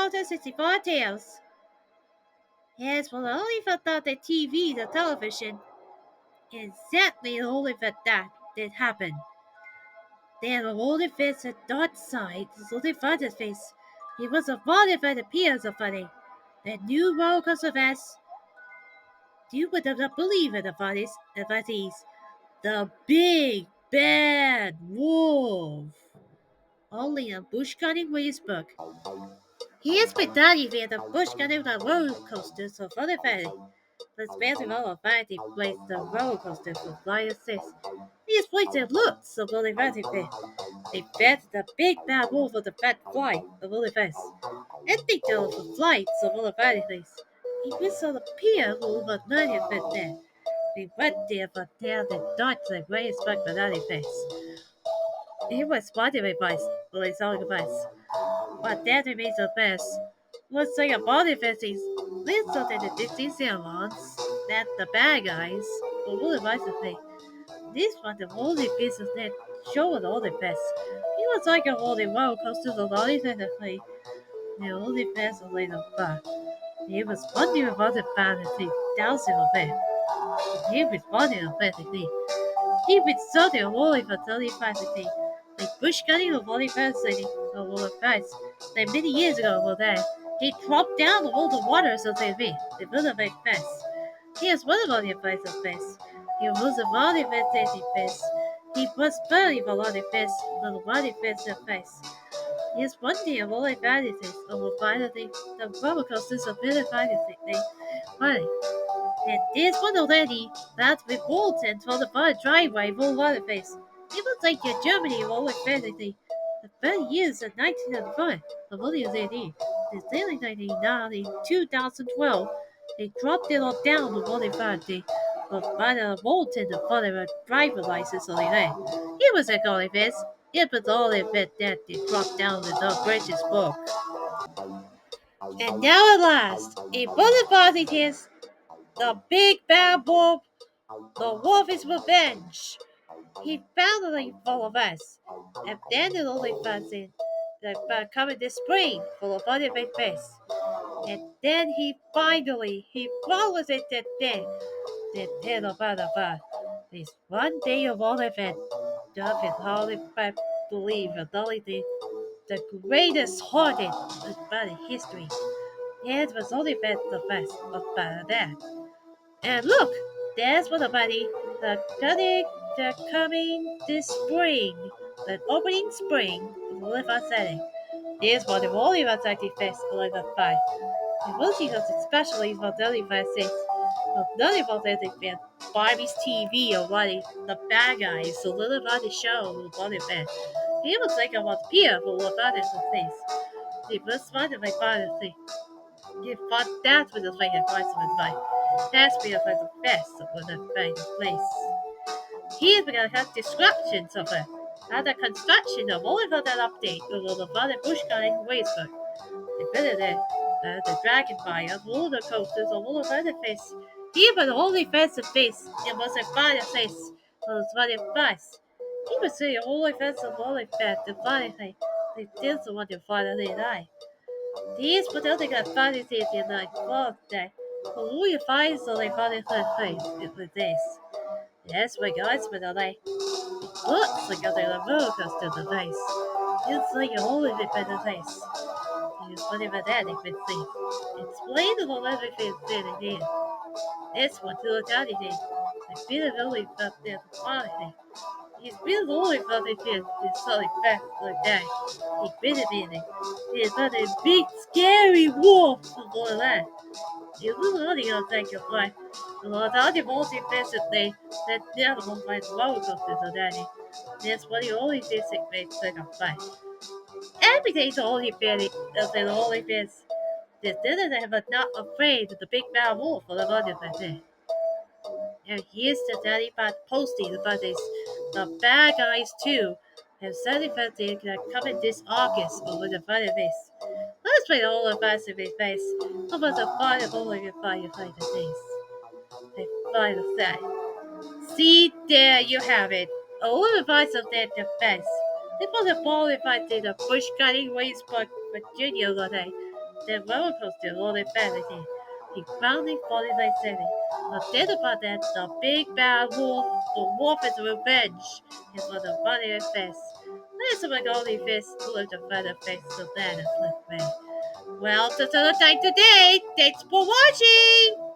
ShadowVebolten64 tales. Yes, well, only for that the TV, the television, exactly only for that did happen. There were only face at that side, only father's face. He was a father for the peers of funny. The new world of us. You would not believe it about these. The big bad wolf. Only a Busch Gardens Ways book. He has been daddy via the Busch Gardens roller coasters of other family. Let's fancy all of vanity plays the roller coaster for flying assist. He has played the looks of only vanity fair. They fed the big bad wolf of the fat flight of only face. And they tell the flights of all the vanities. He was on the pier wolf of 90 feet there. They went there but there the dots like raised back the vanity face. He was spotted by his own advice. But that remains the best. Let's say about it, Fessies. Let's not that the Dixie Salons, that the bad guys, will really advise me. This one, the only business that showed all the best. He was like a holding roller coaster of all these endlessly. The only best of later bar. He was wondering about the fantasy, thousand of it. He was wondering of fantasy. He was so the only for 35 fantasy. Like Busch Gardens of only fantasy, of all the facts. Like many years ago, well then, he dropped down the all the water so they be. They built a big fence. He has one of the advice of face. He was a body fantasy face. He was very body face, little body face of face. He is one day of all the fantasies of a fantasy, the roller coasters of many fantasy. Funny. And this one already, that revolted for the bar driveway of all water face. It was like in Germany of all the fantasy. The 30 years of 1995, the money is 80. The daily 1999 in 2012, they dropped it all down to 150. But by the Bolton the father of driver license only there. It was a golly face. It was all the bit that they dropped down to the British book. And now at last, in Bonaparte it is the big bad wolf, the wolf is revenge. He finally full of us, and then it only finds in the coming this spring full of other big face. And then he follows it that day. The dead of other this one day of all event, David hardly believe that only the greatest hearted about history. It was only the best of that. And look, there's one buddy. The coming this spring. The opening spring of Oliver setting. This was the only active fest Oliver 5. It was because especially for the Oliver 6. But none of us fan Barbie's TV already. The bad guys, so little about the show about the band. He was like about Pierre for what about his things. He was fun of my father thing. He thought that was the way he advice of his life. That's because like the best of the find place. He's gonna have descriptions of it. And the construction of all of that update of the father Busch Gardens Waysburg. The visitor, the dragon fire, all the coasters of all of other face. Even only face to face, it was a father face. It was funny face. He was saying only face of only face, the funny thing. They did the one to finally die. These potentially got funny things in like birthday. But who you find so they funny face with this? Yes, my guys, but like it looks like a roller coaster device. It's like a whole independent face. Use whatever that if it's safe. Explain the whole everything again. This one to the tiny thing. I feel it only about the quality. He's been only about the thing. It's solid fact like that. He's been in it. He's not a big scary wolf of all that. You will only gonna take your flight. The Lord only multi facetly that the other one finds roller coasters on daddy. That's what he only thinks it makes like a fight. Everything's only fairly as an only fits. This didn't but not afraid of the big bad wolf for the body of that day. And here's the daddy bad posting about this. The bad guys too have said that they can come in this August over the fire face. Let's play all the fast in his face. About the fire over the firefighter face. They find the say. See there you have it. A little advice of that defense. It was a ball if I did a Busch Gardens Waysburg, Virginia today. The roller coaster rolled fantasy. He finally falling like city. But then about that, the big bad wolf, the wolf is revenge. He was a funny face. There's a golden face who lived a better face so that it flipped me. Well, that's all the time today. Thanks for watching!